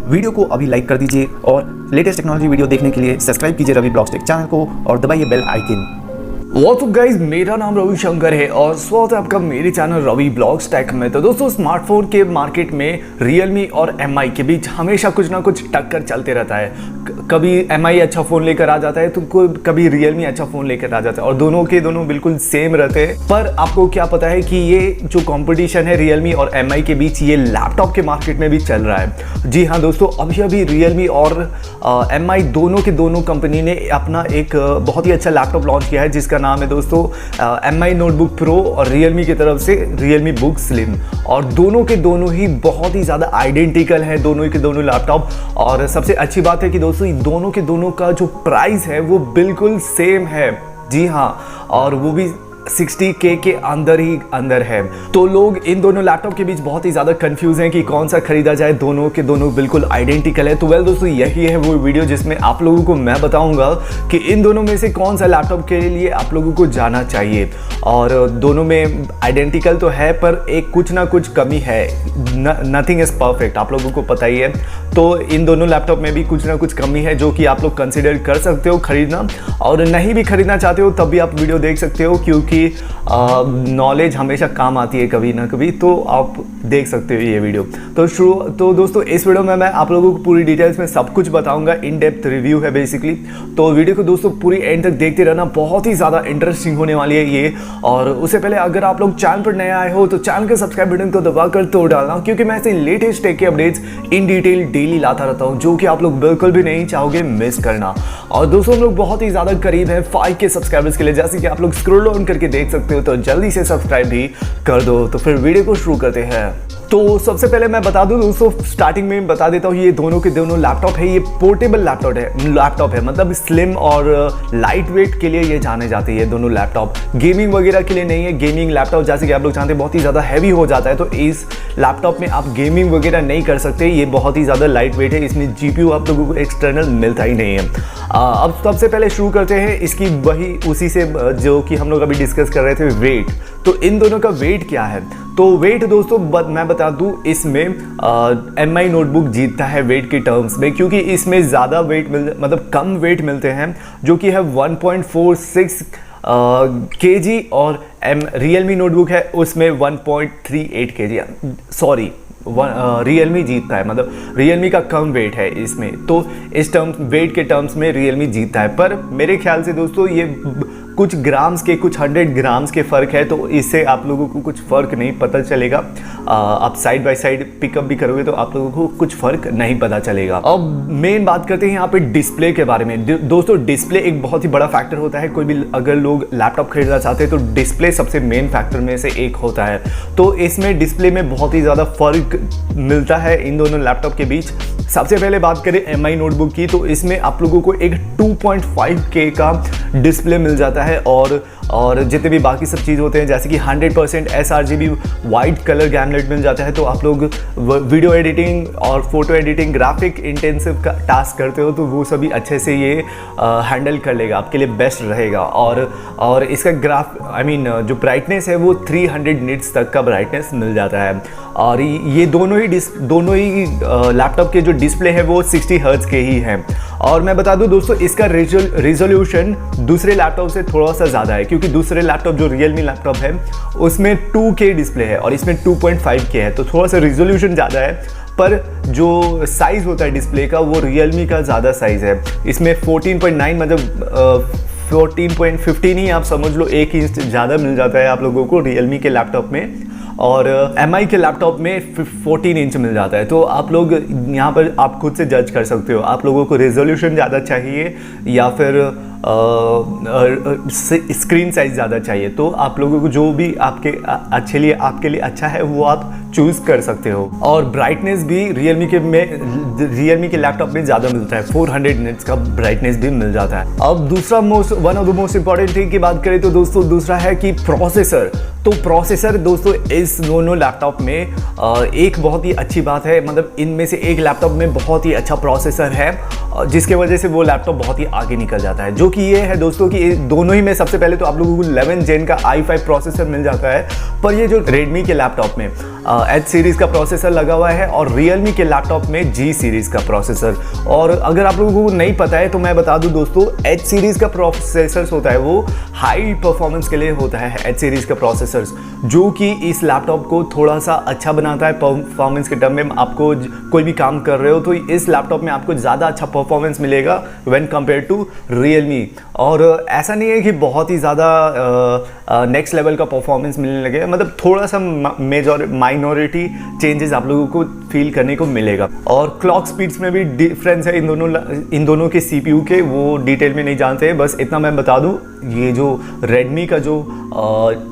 Video को अभी like कर दीजिए और लेटेस्ट टेक्नोलॉजी वीडियो देखने के लिए सब्सक्राइब कीजिए रवि ब्लॉग्स टेक चैनल को और दबाइए bell icon. What's up guys, मेरा नाम रवि शंकर है और स्वागत है आपका मेरे चैनल रवि ब्लॉग्स टेक में। तो दोस्तों, स्मार्टफोन के मार्केट में Realme और MI के बीच हमेशा कुछ ना कुछ टक्कर चलते रहता है। कभी MI अच्छा फ़ोन लेकर आ जाता है तो कभी Realme अच्छा फ़ोन लेकर आ जाता है और दोनों के दोनों बिल्कुल सेम रहते हैं। पर आपको क्या पता है कि ये जो कंपटीशन है Realme और MI के बीच, ये लैपटॉप के मार्केट में भी चल रहा है। जी हाँ दोस्तों, अभी Realme और MI दोनों के दोनों कंपनी ने अपना एक बहुत ही अच्छा लैपटॉप लॉन्च किया है जिसका नाम है दोस्तों MI नोटबुक प्रो और Realme की तरफ से Realme बुक स्लिम। और दोनों के दोनों ही बहुत ही ज़्यादा आइडेंटिकल हैं, दोनों के दोनों लैपटॉप। और सबसे अच्छी बात है कि दोस्तों दोनों के दोनों का जो प्राइस है वो बिल्कुल सेम है। जी हाँ, और वो भी 60K के अंदर ही अंदर है। तो लोग इन दोनों लैपटॉप के बीच बहुत ही ज़्यादा कंफ्यूज हैं कि कौन सा खरीदा जाए। दोनों के दोनों बिल्कुल आइडेंटिकल है। तो वेल दोस्तों, यही है वो वीडियो जिसमें आप लोगों को मैं बताऊंगा कि इन दोनों में से कौन सा लैपटॉप के लिए आप लोगों को जाना चाहिए। और दोनों में आइडेंटिकल तो है पर एक कुछ ना कुछ कमी है। नथिंग इज़ परफेक्ट, आप लोगों को पता ही है। तो इन दोनों लैपटॉप में भी कुछ ना कुछ कमी है जो कि आप लोग कंसिडर कर सकते हो खरीदना। और नहीं भी खरीदना चाहते हो तब भी आप वीडियो देख सकते हो, क्योंकि नॉलेज हमेशा काम आती है कभी ना कभी। तो आप देख सकते हो ये वीडियो। तो दोस्तों, इस वीडियो में मैं आप लोगों को पूरी डिटेल्स में सब कुछ बताऊंगा। इन डेप्थ रिव्यू है बेसिकली। तो वीडियो को दोस्तों पूरी एंड तक देखते रहना, बहुत ही ज़्यादा इंटरेस्टिंग होने वाली है ये। और उससे पहले अगर आप लोग चैनल पर नए आए हो तो चैनल के सब्सक्राइब बटन को दबा कर तोड़ डालना, क्योंकि मैं ऐसे लेटेस्ट टेक के अपडेट्स इन डिटेल डेली लाता रहता हूँ जो कि आप लोग बिल्कुल भी नहीं चाहोगे मिस करना। और दोस्तों, हम लोग बहुत ही ज़्यादा करीब है 5K सब्सक्राइबर्स के लिए, जैसे कि आप लोग स्क्रॉल डाउन करके देख सकते हो। तो जल्दी से सब्सक्राइब भी कर दो। तो फिर वीडियो को शुरू करते हैं। तो सबसे पहले मैं बता दूं दोस्तों, स्टार्टिंग में बता देता हूँ, ये दोनों के दोनों लैपटॉप है। ये पोर्टेबल लैपटॉप है, मतलब स्लिम और लाइट वेट के लिए ये जाने जाते हैं ये दोनों लैपटॉप। गेमिंग वगैरह के लिए नहीं है। गेमिंग लैपटॉप जैसे कि आप लोग जानते हैं बहुत ही ज़्यादा हैवी हो जाता है, तो इस लैपटॉप में आप गेमिंग वगैरह नहीं कर सकते। ये बहुत ही ज़्यादा लाइट वेट है। इसमें GPU आप लोगों को एक्सटर्नल मिलता ही नहीं है। अब सबसे पहले शुरू करते हैं इसकी उसी से जो कि हम लोग अभी डिस्कस कर रहे थे, वेट। तो इन दोनों का वेट क्या है? तो वेट दोस्तों मैं बता दूं, इसमें MI नोटबुक जीतता है वेट के टर्म्स में, क्योंकि इसमें ज़्यादा वेट मतलब कम वेट मिलते हैं, जो कि है 1.46 kg। और Realme नोटबुक है उसमें 1.38 kg। सॉरी, Realme जीतता है, मतलब Realme का कम वेट है इसमें। तो इस वेट के टर्म्स में Realme जीतता है। पर मेरे ख्याल से दोस्तों ये कुछ ग्राम्स के, कुछ 100 ग्राम्स के फ़र्क है, तो इससे आप लोगों को कुछ फ़र्क नहीं पता चलेगा। आप साइड बाय साइड पिकअप भी करोगे तो आप लोगों को कुछ फ़र्क नहीं पता चलेगा। अब मेन बात करते हैं यहाँ पे डिस्प्ले के बारे में। दोस्तों, डिस्प्ले एक बहुत ही बड़ा फैक्टर होता है। कोई भी अगर लोग लैपटॉप खरीदना चाहते हैं तो डिस्प्ले सबसे मेन फैक्टर में से एक होता है। तो इसमें डिस्प्ले में बहुत ही ज़्यादा फ़र्क मिलता है इन दोनों लैपटॉप के बीच। सबसे पहले बात करें MI नोटबुक की, तो इसमें आप लोगों को एक 2.5K का डिस्प्ले मिल जाता है। और जितने भी बाकी सब चीज़ होते हैं, जैसे कि 100% sRGB वाइट कलर गैमलेट मिल जाता है। तो आप लोग वीडियो एडिटिंग और फोटो एडिटिंग, ग्राफिक इंटेंसिव का टास्क करते हो तो वो सभी अच्छे से ये हैंडल कर लेगा, आपके लिए बेस्ट रहेगा। और इसका जो ब्राइटनेस है वो 300 निट्स तक का ब्राइटनेस मिल जाता है। और ये दोनों ही लैपटॉप के जो डिस्प्ले है वो 60 हर्ट्ज के ही हैं। और मैं बता दूं दोस्तों, इसका रिजोल्यूशन दूसरे लैपटॉप से थोड़ा सा ज़्यादा है, क्योंकि दूसरे लैपटॉप जो Realme लैपटॉप है उसमें 2K डिस्प्ले है और इसमें 2.5K है, तो थोड़ा सा रिजोल्यूशन ज़्यादा है। पर जो साइज़ होता है डिस्प्ले का वो Realme का ज़्यादा साइज़ है। इसमें 14.9 मतलब 14.15 ही आप समझ लो, 1 इंच ज़्यादा मिल जाता है आप लोगों को Realme के लैपटॉप में। और MI के लैपटॉप में 14 इंच मिल जाता है। तो आप लोग यहाँ पर आप खुद से जज कर सकते हो, आप लोगों को रेजोल्यूशन ज़्यादा चाहिए या फिर स्क्रीन साइज ज़्यादा चाहिए। तो आप लोगों को जो भी आपके लिए अच्छा है वो आप चूज़ कर सकते हो। और ब्राइटनेस भी Realme के लैपटॉप में ज़्यादा मिलता है, 400 निट्स का ब्राइटनेस भी मिल जाता है। अब दूसरा one of the most important thing की बात करें तो दोस्तों, दूसरा है कि प्रोसेसर। तो प्रोसेसर दोस्तों इस दोनों लैपटॉप में एक बहुत ही अच्छी बात है, मतलब इनमें से एक लैपटॉप में बहुत ही अच्छा प्रोसेसर है जिसके वजह से वो लैपटॉप बहुत ही आगे निकल जाता है। जो कि ये है दोस्तों कि दोनों ही में सबसे पहले तो आप लोगों को 11 जेन का i5 प्रोसेसर मिल जाता है। पर ये जो Redmi के लैपटॉप में H सीरीज़ का प्रोसेसर लगा हुआ है और Realme के लैपटॉप में G सीरीज़ का प्रोसेसर। और अगर आप लोगों को नहीं पता है तो मैं बता दूं दोस्तों, H सीरीज़ का प्रोसेसर होता है वो हाई परफॉर्मेंस के लिए होता है। H सीरीज़ का प्रोसेसर जो कि इस लैपटॉप को थोड़ा सा अच्छा बनाता है परफॉर्मेंस के टर्म में। आपको कोई भी काम कर रहे हो तो इस लैपटॉप में आपको ज़्यादा अच्छा परफॉर्मेंस मिलेगा व्हेन कंपेयर टू Realme। और ऐसा नहीं है कि बहुत ही ज़्यादा नेक्स्ट लेवल का परफॉर्मेंस मिलने लगे, मतलब थोड़ा सा माइनॉरिटी चेंजेस आप लोगों को फील करने को मिलेगा। और क्लॉक स्पीड्स में भी डिफरेंस है इन दोनों के CPU के, वो डिटेल में नहीं जानते हैं, बस इतना मैं बता दूं ये जो Redmi का जो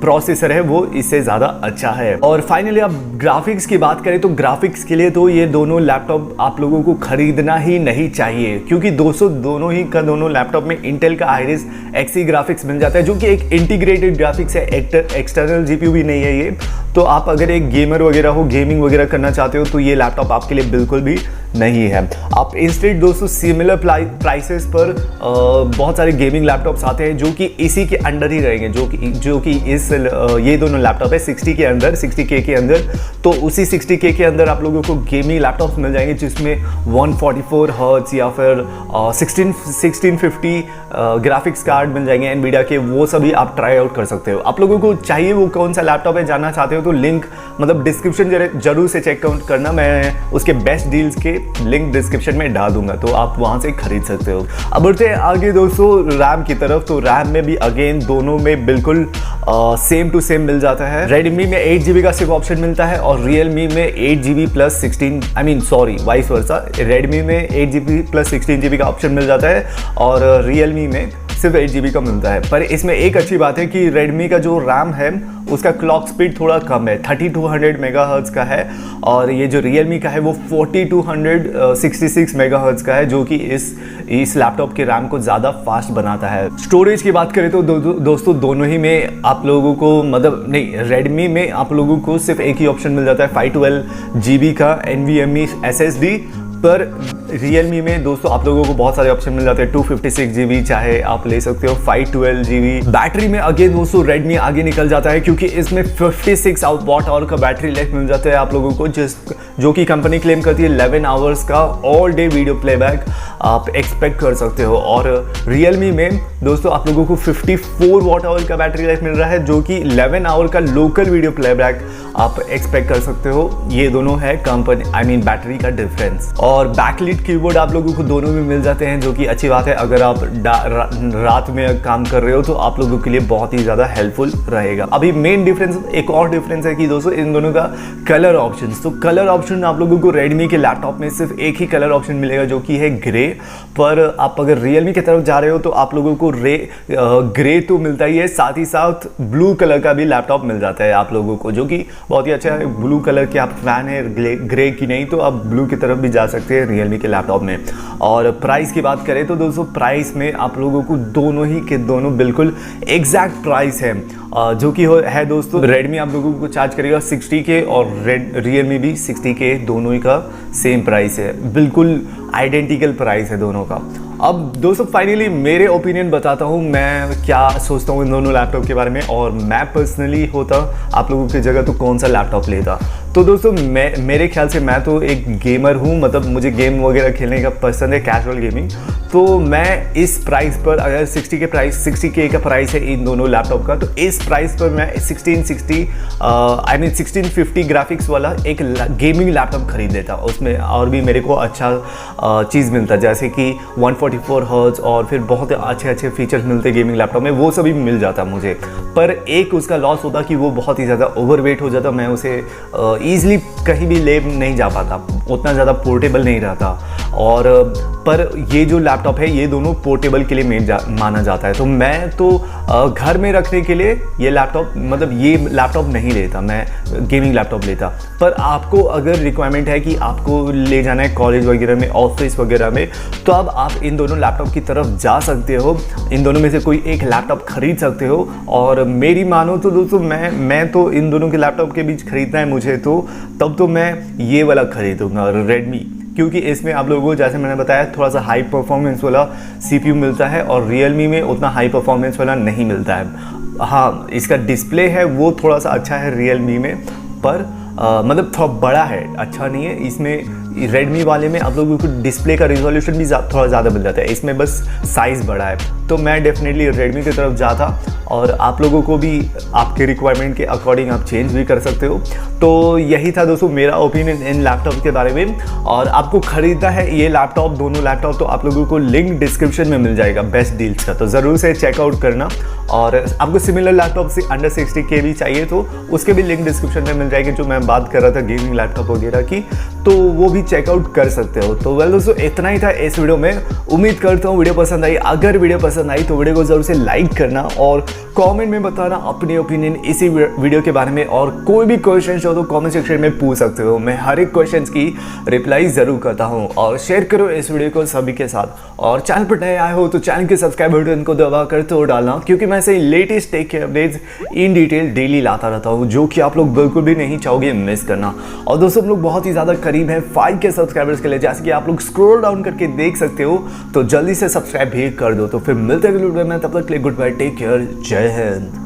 प्रोसेसर है वो इससे ज़्यादा अच्छा है। और फाइनली अब ग्राफिक्स की बात करें तो ग्राफिक्स के लिए तो ये दोनों लैपटॉप आप लोगों को खरीदना ही नहीं चाहिए, क्योंकि दोनों लैपटॉप में इंटेल का आइरिस Xe ग्राफिक्स मिल जाता है जो कि एक इंटीग्रेटेड ग्राफिक्स है, एक्सटर्नल GPU भी नहीं है ये। तो आप अगर एक गेमर वगैरह हो, गेमिंग वगैरह करना चाहते हो तो ये लैपटॉप आपके लिए बिल्कुल भी नहीं है। आप इंस्टेड दोस्तों सिमिलर प्राइसेस पर बहुत सारे गेमिंग लैपटॉप्स आते हैं जो कि इसी के अंडर ही रहेंगे, जो कि ये दोनों लैपटॉप है 60 के अंदर, 60K के अंदर। तो उसी 60K के अंदर आप लोगों को गेमिंग लैपटॉप्स मिल जाएंगे जिसमें 144 हर्ट्ज या फिर 1650 ग्राफिक्स कार्ड मिल जाएंगे एनवीडिया के, वो सभी आप ट्राई आउट कर सकते हो। आप लोगों को चाहिए वो कौन सा लैपटॉप है जानना चाहते हो तो लिंक मतलब डिस्क्रिप्शन जरूर से चेक करना, मैं उसके बेस्ट डील्स के लिंक डिस्क्रिप्शन में डाल दूंगा, तो आप वहां से खरीद सकते हो। अब बढ़ते हैं आगे दोस्तों रैम की तरफ। तो रैम में भी अगेन दोनों में बिल्कुल सेम टू सेम मिल जाता है। Redmi में 8GB का सिर्फ ऑप्शन मिलता है और Realme में 8GB plus 16 vice versa, Redmi में 8GB प्लस 16GB का ऑप्शन मिल जाता है और Realme में सिर्फ 8GB का मिलता है। पर इसमें एक अच्छी बात है कि Redmi का जो रैम है उसका क्लॉक स्पीड थोड़ा कम है, 3200 मेगाहर्ट्ज का है, और ये जो Realme का है वो 4266 मेगाहर्ट्ज का है, जो कि इस लैपटॉप के रैम को ज़्यादा फास्ट बनाता है। स्टोरेज की बात करें तो दोस्तों दोनों ही में आप लोगों को मतलब नहीं, Redmi में आप लोगों को सिर्फ एक ही ऑप्शन मिल जाता है 512GB का NVMe SSD, पर Realme में दोस्तों आप लोगों को बहुत सारे ऑप्शन मिल जाते हैं, 256GB चाहे आप ले सकते हो, 512GB। बैटरी में अगेन दोस्तों Redmi आगे निकल जाता है क्योंकि इसमें 56 वाट आवर का बैटरी लाइफ मिल जाता है आप लोगों को, जो कि कंपनी क्लेम करती है 11 आवर्स का ऑल डे वीडियो प्लेबैक आप एक्सपेक्ट कर सकते हो। और Realme में दोस्तों आप लोगों को 54 वाट आवर का बैटरी लाइफ मिल रहा है, जो कि 11 आवर का लोकल वीडियो प्लेबैक आप एक्सपेक्ट कर सकते हो। ये दोनों है कंपनी बैटरी का डिफरेंस। और बैकलिट कीबोर्ड आप लोगों को दोनों में मिल जाते हैं, जो कि अच्छी बात है। अगर आप रात में काम कर रहे हो तो आप लोगों के लिए बहुत ही ज़्यादा हेल्पफुल रहेगा। अभी मेन डिफरेंस, एक और डिफरेंस है कि दोस्तों इन दोनों का कलर ऑप्शन। तो कलर ऑप्शन आप लोगों को Redmi के लैपटॉप में सिर्फ एक ही कलर ऑप्शन मिलेगा जो कि है ग्रे, पर आप अगर Realme की तरफ जा रहे हो तो आप लोगों को ग्रे तो मिलता ही है, साथ ही साथ ब्लू कलर का भी लैपटॉप मिल जाता है आप लोगों को, जो कि बहुत ही अच्छा है। ब्लू कलर के आप फैन है ग्रे की नहीं तो आप ब्लू की तरफ भी जा सकते हैं Realme के लैपटॉप में। और प्राइस की बात करें तो दोस्तों प्राइस में आप लोगों को दोनों ही के दोनों बिल्कुल एग्जैक्ट प्राइस है, जो कि है दोस्तों Redmi आप लोगों को चार्ज करेगा 60K और Realme भी 60K, दोनों ही का सेम प्राइस है, बिल्कुल आइडेंटिकल प्राइस है दोनों का। अब दोस्तों फाइनली मेरे ओपिनियन बताता हूँ मैं क्या सोचता हूँ इन दोनों लैपटॉप के बारे में, और मैं पर्सनली होता आप लोगों की जगह तो कौन सा लैपटॉप लेता। तो दोस्तों मेरे ख्याल से मैं तो एक गेमर हूँ, मतलब मुझे गेम वगैरह खेलने का पसंद है, कैजुअल गेमिंग। तो मैं इस प्राइस पर अगर 60K का प्राइस है इन दोनों लैपटॉप का, तो इस प्राइस पर मैं 1650 ग्राफिक्स वाला एक गेमिंग लैपटॉप खरीद लेता। उसमें और भी मेरे को अच्छा चीज़ मिलता, जैसे कि 144 हर्ट्ज और फिर बहुत अच्छे फीचर्स मिलते गेमिंग लैपटॉप में, वो सभी मिल जाता मुझे। पर एक उसका लॉस होता कि वो बहुत ही ज़्यादा ओवरवेट हो जाता, मैं उसे ईज़िली कहीं भी ले नहीं जा पाता, उतना ज़्यादा पोर्टेबल नहीं रहता। और पर ये जो लैपटॉप है ये दोनों पोर्टेबल के लिए माना जाता है, तो मैं तो घर में रखने के लिए ये लैपटॉप नहीं लेता, मैं गेमिंग लैपटॉप लेता। पर आपको अगर रिक्वायरमेंट है कि आपको ले जाना है कॉलेज वगैरह में, ऑफिस वगैरह में, तो अब आप इन दोनों लैपटॉप की तरफ जा सकते हो, इन दोनों में से कोई एक लैपटॉप खरीद सकते हो। और मेरी मानो तो दोस्तों मैं तो इन दोनों के लैपटॉप के बीच खरीदना है मुझे, तो तब तो मैं ये वाला खरीदूंगा Redmi, क्योंकि इसमें आप लोगों को जैसे मैंने बताया थोड़ा सा हाई परफॉर्मेंस वाला CPU मिलता है और Realme में उतना हाई परफॉर्मेंस वाला नहीं मिलता है। हाँ, इसका डिस्प्ले है वो थोड़ा सा अच्छा है Realme में, पर मतलब थोड़ा बड़ा है, अच्छा नहीं है। इसमें Redmi वाले में आप लोगों को डिस्प्ले का रिजोल्यूशन भी थोड़ा ज़्यादा मिल जाता है, इसमें बस साइज़ बड़ा है। तो मैं डेफिनेटली Redmi की तरफ जाता, और आप लोगों को भी आपके रिक्वायरमेंट के अकॉर्डिंग आप चेंज भी कर सकते हो। तो यही था दोस्तों मेरा ओपिनियन इन लैपटॉप के बारे में। और आपको ख़रीदना है ये लैपटॉप, दोनों लैपटॉप, तो आप लोगों को लिंक डिस्क्रिप्शन में मिल जाएगा बेस्ट डील्स का, तो ज़रूर से चेकआउट करना। और आपको सिमिलर लैपटॉप से अंडर 60K भी चाहिए तो उसके भी लिंक डिस्क्रिप्शन में मिल जाएगी, जो मैं बात कर रहा था गेमिंग लैपटॉप वगैरह की, तो वो भी चेकआउट कर सकते हो। तो वेल दोस्तों इतना ही था इस वीडियो में। उम्मीद करता हूँ वीडियो पसंद आई। अगर वीडियो पसंद आई तो वीडियो को ज़रूर से लाइक करना और कमेंट में बताना अपने ओपिनियन इसी वीडियो के बारे में। और कोई भी क्वेश्चन हो तो कमेंट सेक्शन में पूछ सकते हो, मैं हर एक क्वेश्चन की रिप्लाई ज़रूर करता हूँ। और शेयर करो इस वीडियो को सभी के साथ। और चैनल पर नए आए हो तो चैनल के सब्सक्राइब बटन को दबा कर तो डालना, क्योंकि मैं ऐसे लेटेस्ट टेक के अपडेट्स इन डिटेल डेली लाता रहता हूँ, जो कि आप लोग बिल्कुल भी नहीं चाहोगे मिस करना। और दोस्तों हम लोग बहुत ही ज़्यादा करीब हैं 5K सब्सक्राइबर्स के लिए, जैसे कि आप लोग स्क्रॉल डाउन करके देख सकते हो, तो जल्दी से सब्सक्राइब भी कर दो। तो फिर मिलते हैं अगले वीडियो में, तब तक के लिए गुड बाय, टेक केयर, जय हिंद।